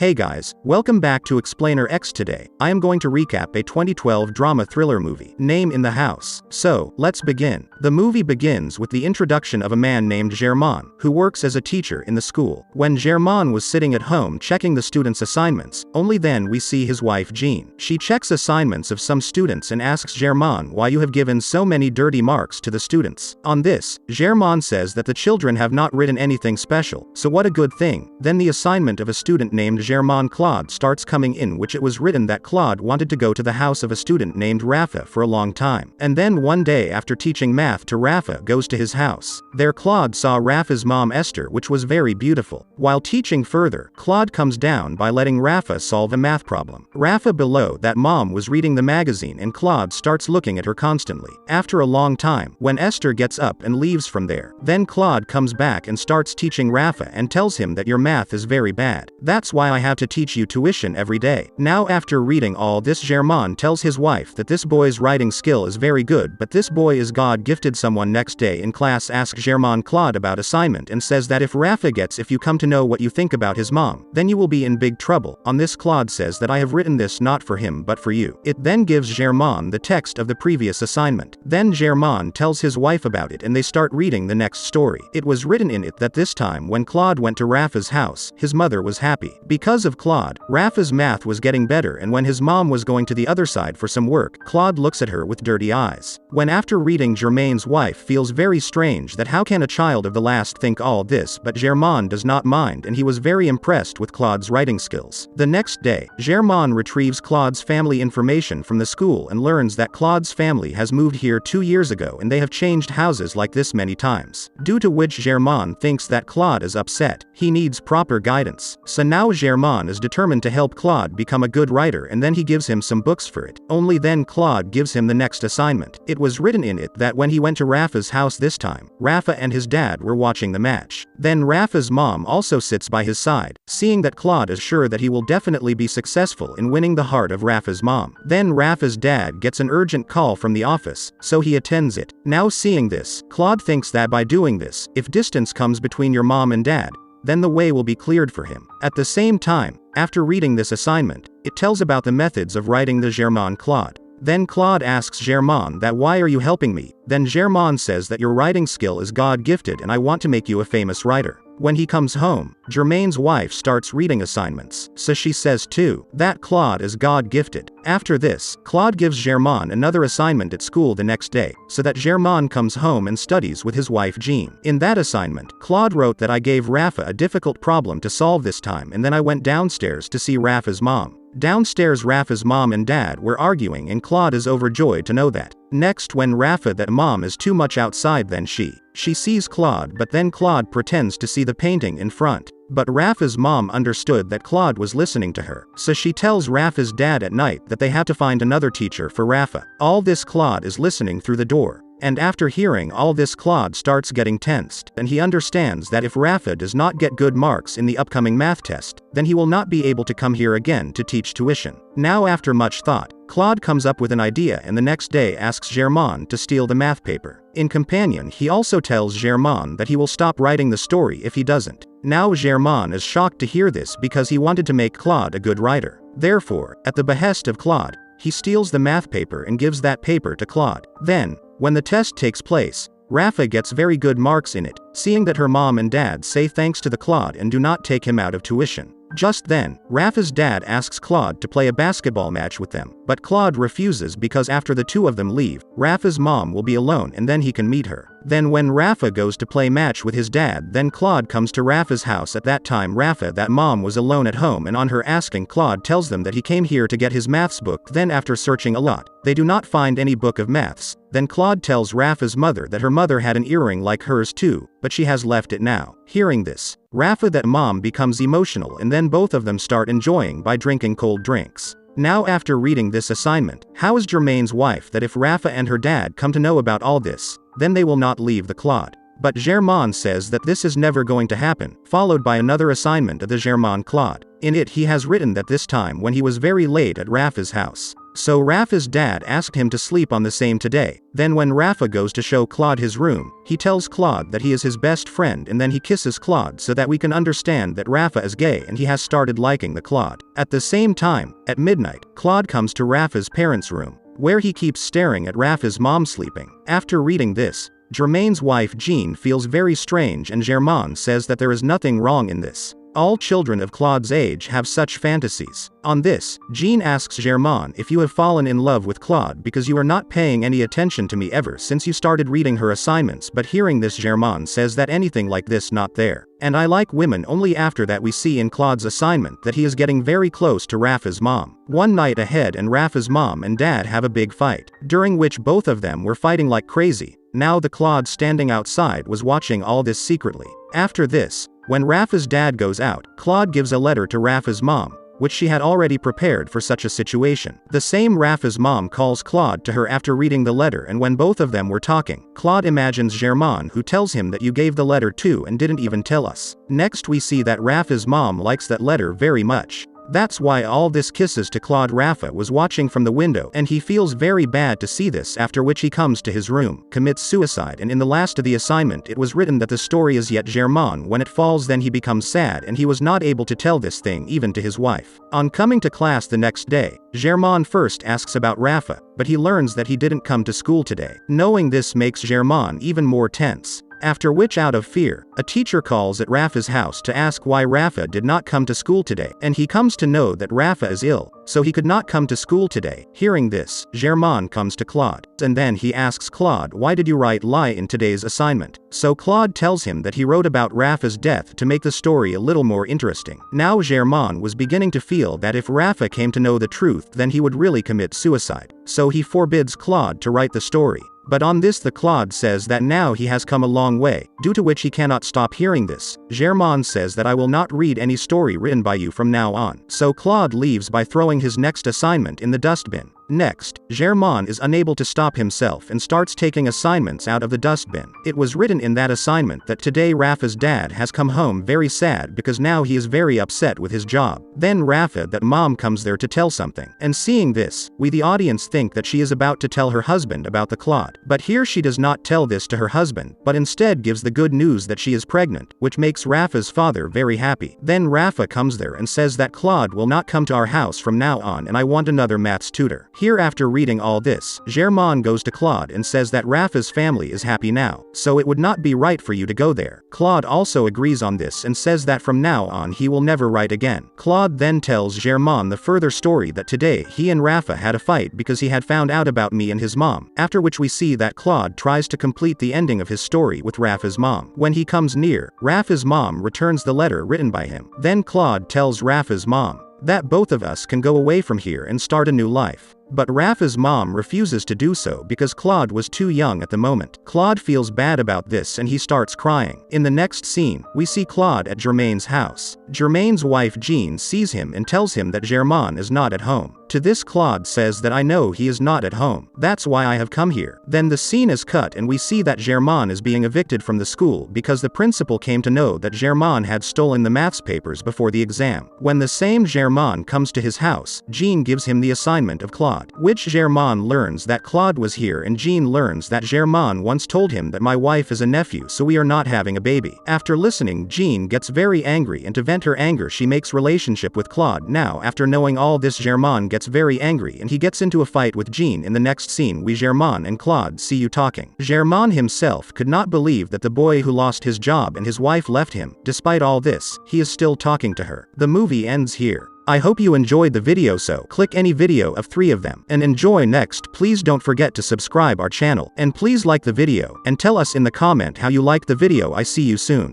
Hey guys, welcome back to Explainer X. Today, I am going to recap a 2012 drama thriller movie, Name in the House. So, let's begin. The movie begins with the introduction of a man named Germain, who works as a teacher in the school. When Germain was sitting at home checking the students' assignments, only then we see his wife Jean. She checks assignments of some students and asks Germain why you have given so many dirty marks to the students. On this, Germain says that the children have not written anything special, so what a good thing. Then the assignment of a student named Germain Claude starts coming in, which it was written that Claude wanted to go to the house of a student named Rafa for a long time. And then one day after teaching math to Rafa goes to his house. There Claude saw Rafa's mom Esther, which was very beautiful. While teaching further, Claude comes down by letting Rafa solve a math problem. Rafa below that mom was reading the magazine and Claude starts looking at her constantly. After a long time, when Esther gets up and leaves from there, then Claude comes back and starts teaching Rafa and tells him that your math is very bad. That's why I have to teach you tuition every day. Now after reading all this, Germain tells his wife that this boy's writing skill is very good, but this boy is God-gifted. Someone next day in class asks Germain Claude about assignment and says that if Rafa gets if you come to know what you think about his mom, then you will be in big trouble. On this Claude says that I have written this not for him but for you. It then gives Germain the text of the previous assignment. Then Germain tells his wife about it and they start reading the next story. It was written in it that this time when Claude went to Rafa's house, his mother was happy. Because of Claude, Rafa's math was getting better, and when his mom was going to the other side for some work, Claude looks at her with dirty eyes. When after reading, Germain's wife feels very strange that how can a child of the last think all this, but Germain does not mind and he was very impressed with Claude's writing skills. The next day, Germain retrieves Claude's family information from the school and learns that Claude's family has moved here 2 years ago and they have changed houses like this many times. Due to which Germain thinks that Claude is upset. He needs proper guidance. So now Germain is determined to help Claude become a good writer, and then he gives him some books for it. Only then Claude gives him the next assignment. It was written in it that when he went to Rafa's house this time, Rafa and his dad were watching the match. Then Rafa's mom also sits by his side, seeing that Claude is sure that he will definitely be successful in winning the heart of Rafa's mom. Then Rafa's dad gets an urgent call from the office, so he attends it. Now seeing this, Claude thinks that by doing this, if distance comes between your mom and dad, then the way will be cleared for him. At the same time, after reading this assignment, it tells about the methods of writing the Germain Claude. Then Claude asks Germain that why are you helping me? Then Germain says that your writing skill is God-gifted and I want to make you a famous writer. When he comes home, Germain's wife starts reading assignments, so she says too, that Claude is God-gifted. After this, Claude gives Germain another assignment at school the next day, so that Germain comes home and studies with his wife Jean. In that assignment, Claude wrote that I gave Rafa a difficult problem to solve this time and then I went downstairs to see Rafa's mom. Downstairs Rafa's mom and dad were arguing and Claude is overjoyed to know that. Next when Rafa that mom is too much outside, then she sees Claude, but then Claude pretends to see the painting in front. But Rafa's mom understood that Claude was listening to her, so she tells Rafa's dad at night that they have to find another teacher for Rafa. All this Claude is listening through the door. And after hearing all this, Claude starts getting tensed, and he understands that if Rafa does not get good marks in the upcoming math test, then he will not be able to come here again to teach tuition. Now after much thought, Claude comes up with an idea and the next day asks Germain to steal the math paper. In companion, he also tells Germain that he will stop writing the story if he doesn't. Now Germain is shocked to hear this because he wanted to make Claude a good writer. Therefore, at the behest of Claude, he steals the math paper and gives that paper to Claude. Then, when the test takes place, Rafa gets very good marks in it, seeing that her mom and dad say thanks to the Claude and do not take him out of tuition. Just then, Rafa's dad asks Claude to play a basketball match with them, but Claude refuses because after the two of them leave, Rafa's mom will be alone and then he can meet her. Then when Rafa goes to play match with his dad, then Claude comes to Rafa's house. At that time Rafa that mom was alone at home, and on her asking, Claude tells them that he came here to get his maths book. Then after searching a lot, they do not find any book of maths. Then Claude tells Rafa's mother that her mother had an earring like hers too, but she has left it now. Hearing this, Rafa that mom becomes emotional and then both of them start enjoying by drinking cold drinks. Now after reading this assignment, how is Germain's wife that if Rafa and her dad come to know about all this, then they will not leave the Claude. But Germain says that this is never going to happen, followed by another assignment of the Germain Claude. In it he has written that this time when he was very late at Rafa's house, so Rafa's dad asked him to sleep on the same today. Then when Rafa goes to show Claude his room, he tells Claude that he is his best friend, and then he kisses Claude so that we can understand that Rafa is gay and he has started liking the Claude. At the same time, at midnight, Claude comes to Rafa's parents' room, where he keeps staring at Rafa's mom sleeping. After reading this, Germain's wife Jean feels very strange, and Germain says that there is nothing wrong in this. All children of Claude's age have such fantasies. On this, Jean asks Germain if you have fallen in love with Claude because you are not paying any attention to me ever since you started reading her assignments, but hearing this Germain says that anything like this not there. And I like women. Only after that we see in Claude's assignment that he is getting very close to Rafa's mom. One night ahead and Rafa's mom and dad have a big fight, during which both of them were fighting like crazy. Now the Claude standing outside was watching all this secretly. After this, when Rafa's dad goes out, Claude gives a letter to Rafa's mom, which she had already prepared for such a situation. The same Rafa's mom calls Claude to her after reading the letter, and when both of them were talking, Claude imagines Germain, who tells him that you gave the letter too and didn't even tell us. Next we see that Rafa's mom likes that letter very much. That's why all this kisses to Claude. Rafa was watching from the window and he feels very bad to see this, after which he comes to his room, commits suicide, and in the last of the assignment it was written that the story is yet Germain. When it falls then he becomes sad and he was not able to tell this thing even to his wife. On coming to class the next day, Germain first asks about Rafa, but he learns that he didn't come to school today. Knowing this makes Germain even more tense. After which, out of fear, a teacher calls at Rafa's house to ask why Rafa did not come to school today, and he comes to know that Rafa is ill, so he could not come to school today. Hearing this, Germain comes to Claude, and then he asks Claude, why did you write lie in today's assignment? So Claude tells him that he wrote about Rafa's death to make the story a little more interesting. Now Germain was beginning to feel that if Rafa came to know the truth then he would really commit suicide, so he forbids Claude to write the story. But on this the Claude says that now he has come a long way, due to which he cannot stop. Hearing this, Germain says that I will not read any story written by you from now on. So Claude leaves by throwing his next assignment in the dustbin. Next, Germain is unable to stop himself and starts taking assignments out of the dustbin. It was written in that assignment that today Rafa's dad has come home very sad because now he is very upset with his job. Then Rafa that mom comes there to tell something. And seeing this, we the audience think that she is about to tell her husband about the Claude. But here she does not tell this to her husband, but instead gives the good news that she is pregnant, which makes Rafa's father very happy. Then Rafa comes there and says that Claude will not come to our house from now on and I want another maths tutor. Here, after reading all this, Germain goes to Claude and says that Rafa's family is happy now, so it would not be right for you to go there. Claude also agrees on this and says that from now on he will never write again. Claude then tells Germain the further story that today he and Rafa had a fight because he had found out about me and his mom, after which we see that Claude tries to complete the ending of his story with Rafa's mom. When he comes near, Rafa's mom returns the letter written by him. Then Claude tells Rafa's mom that both of us can go away from here and start a new life. But Rafa's mom refuses to do so because Claude was too young at the moment. Claude feels bad about this and he starts crying. In the next scene, we see Claude at Germain's house. Germain's wife Jean sees him and tells him that Germain is not at home. To this Claude says that I know he is not at home. That's why I have come here. Then the scene is cut and we see that Germain is being evicted from the school because the principal came to know that Germain had stolen the maths papers before the exam. When the same Germain comes to his house, Jean gives him the assignment of Claude, which Germain learns that Claude was here, and Jean learns that Germain once told him that my wife is a nephew so we are not having a baby. After listening, Jean gets very angry and to vent her anger she makes relationship with Claude. Now after knowing all this Germain gets very angry and he gets into a fight with Jean. In the next scene we Germain and Claude see you talking. Germain himself could not believe that the boy who lost his job and his wife left him. Despite all this, he is still talking to her. The movie ends here. I hope you enjoyed the video, so click any video of 3 of them and enjoy next. Please don't forget to subscribe our channel and please like the video and tell us in the comment how you like the video. I see you soon.